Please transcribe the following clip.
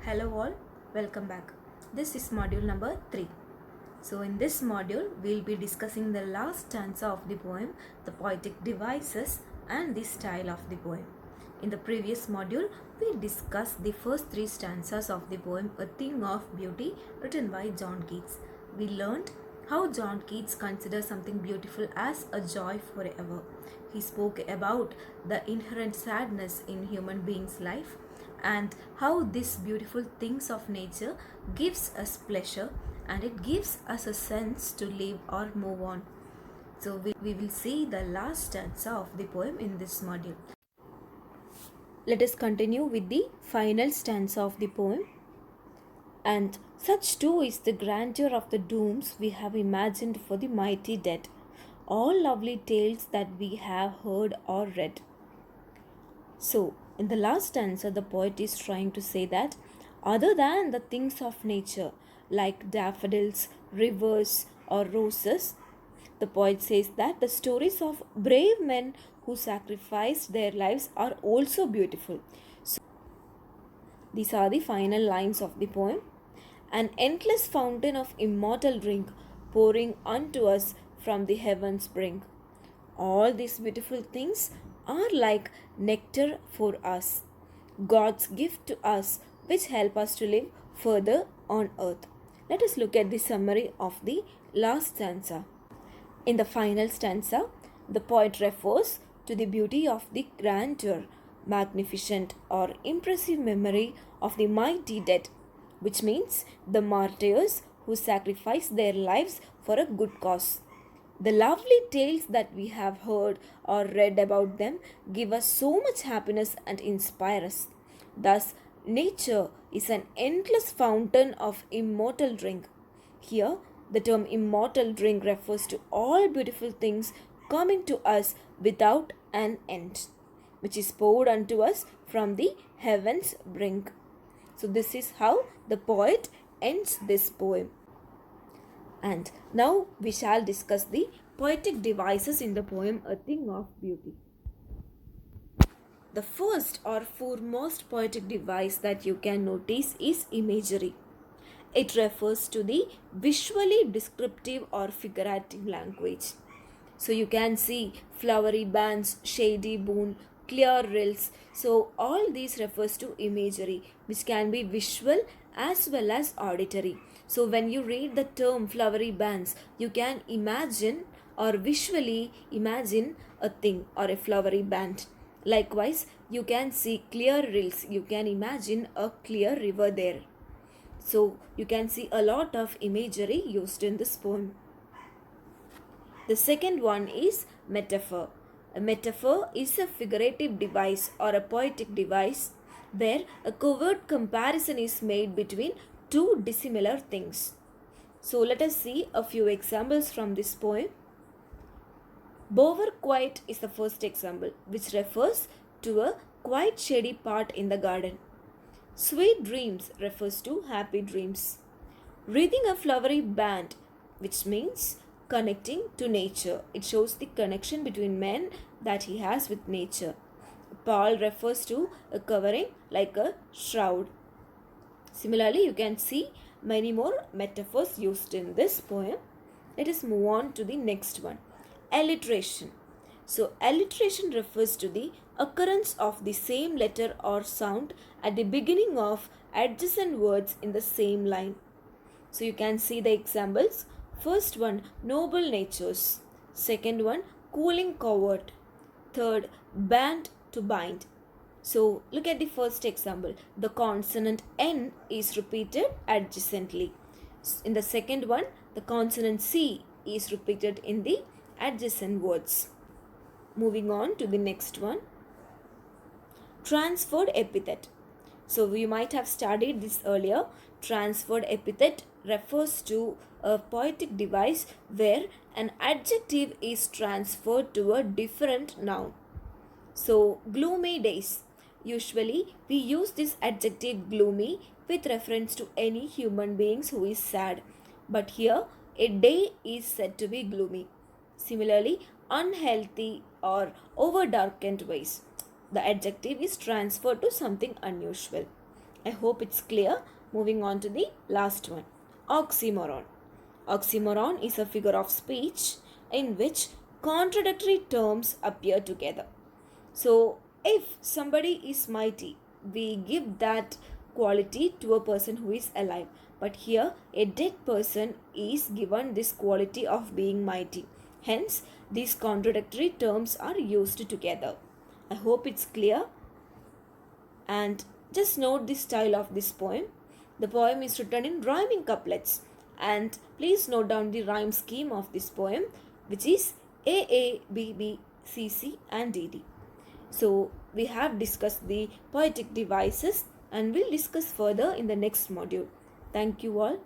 Hello all, welcome back. This is module number 3. So in this module, we'll be discussing the last stanza of the poem, the poetic devices and the style of the poem. In the previous module, we discussed the first 3 stanzas of the poem, A Thing of Beauty, written by John Keats. We learned how John Keats considers something beautiful as a joy forever. He spoke about the inherent sadness in human beings' life and how these beautiful things of nature gives us pleasure and it gives us a sense to live or move on. So we will see the last stanza of the poem in this module. Let us continue with the final stanza of the poem. And such too is the grandeur of the dooms we have imagined for the mighty dead, all lovely tales that we have heard or read. So, in the last stanza, the poet is trying to say that other than the things of nature, like daffodils, rivers, or roses, the poet says that the stories of brave men who sacrificed their lives are also beautiful. So, these are the final lines of the poem. An endless fountain of immortal drink pouring unto us from the heaven's brink. All these beautiful things are like nectar for us, God's gift to us, which help us to live further on earth. Let us look at the summary of the last stanza. In the final stanza, the poet refers to the beauty of the grandeur, magnificent or impressive memory of the mighty dead, which means the martyrs who sacrificed their lives for a good cause. The lovely tales that we have heard or read about them give us so much happiness and inspire us. Thus, nature is an endless fountain of immortal drink. Here, the term immortal drink refers to all beautiful things coming to us without an end, which is poured unto us from the heaven's brink. So, this is how the poet ends this poem. And now we shall discuss the poetic devices in the poem A Thing of Beauty. The first or foremost poetic device that you can notice is imagery. It refers to the visually descriptive or figurative language. So you can see flowery bands, shady boon, clear rills. So all these refers to imagery, which can be visual as well as auditory. So when you read the term flowery bands, you can imagine or visually imagine a thing or a flowery band. Likewise, you can see clear rills. You can imagine a clear river there. So you can see a lot of imagery used in this poem. The second one is metaphor. A metaphor is a figurative device or a poetic device where a covert comparison is made between two dissimilar things. So let us see a few examples from this poem. Bower quiet is the first example, which refers to a quiet shady part in the garden. Sweet dreams refers to happy dreams. Wreathing a flowery band, which means connecting to nature. It shows the connection between man that he has with nature. Pall refers to a covering like a shroud. Similarly, you can see many more metaphors used in this poem. Let us move on to the next one. Alliteration. So, alliteration refers to the occurrence of the same letter or sound at the beginning of adjacent words in the same line. So, you can see the examples. First one, noble natures. Second one, cooling covert. Third, band to bind. So, look at the first example. The consonant N is repeated adjacently. In the second one, the consonant C is repeated in the adjacent words. Moving on to the next one. Transferred epithet. So you might have studied this earlier. Transferred epithet refers to a poetic device where an adjective is transferred to a different noun. So gloomy days. Usually we use this adjective gloomy with reference to any human beings who is sad. But here a day is said to be gloomy. Similarly, unhealthy or over darkened ways. The adjective is transferred to something unusual. I hope it's clear. Moving on to the last one. Oxymoron. Oxymoron is a figure of speech in which contradictory terms appear together. So, if somebody is mighty, we give that quality to a person who is alive. But here, a dead person is given this quality of being mighty. Hence, these contradictory terms are used together. I hope it's clear. And just note the style of this poem. The poem is written in rhyming couplets. And please note down the rhyme scheme of this poem, which is A, B, B, C, C, and D, D. So we have discussed the poetic devices and we'll discuss further in the next module. Thank you all.